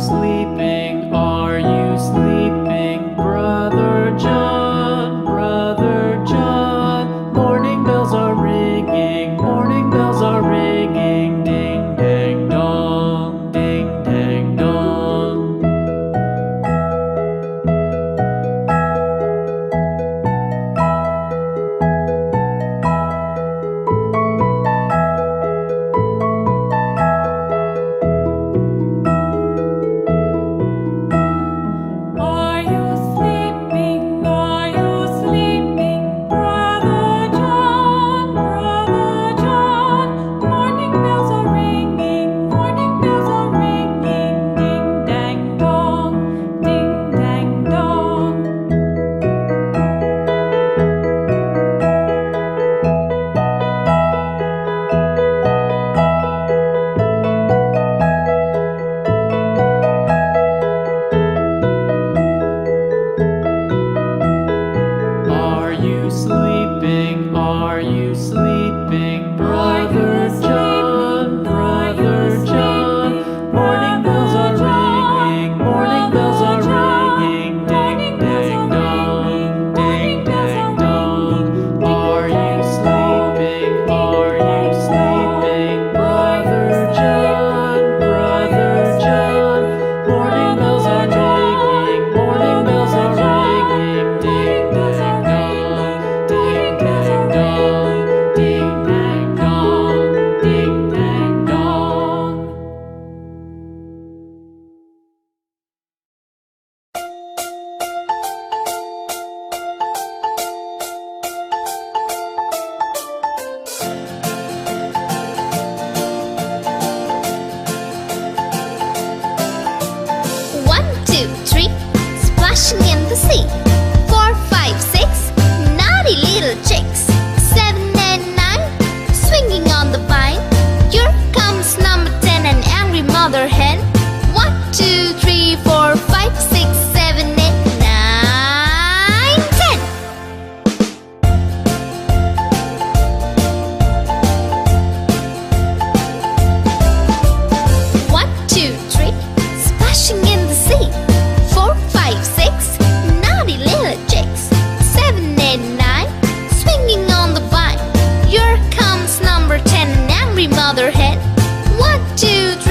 sleeping? Are you sleeping? Brother John, Brother John. Morning bells are ringing, morning bells are ringing. Ding dang dong, ding dang dong. Are you sleeping? Are you sleeping? Brother John, Brother John. Morning bells are ringing, morning bells are ringing. Ding dang dong, ding dang dong. Are you sleeping? Are you sleeping? Brother John, Brother John. Morning bells are ringing, morning bells are ringing. Ding dang dong, ding dang dong. Are you sleeping? Are you sleeping? Brother John, Brother John. Morning bells are ringing, morning bells are ringing. Ding dang dong, ding dang dong, ding dang dong, ding dang dong. One, two, three, splashing in the sea. 4, 5, 6, naughty little chicks. 7 and 9, swinging on the vine. Here comes number 10, an angry mother hen. 1, 2, 3, 4, 5, 6, 7, 8, 9, 10. One, two, three, splashing in the sea. 4, 5, 6, naughty little chicks. 7 and 9, swinging on the vine. Here comes number 10, an angry mother hen. 1, 2, 3.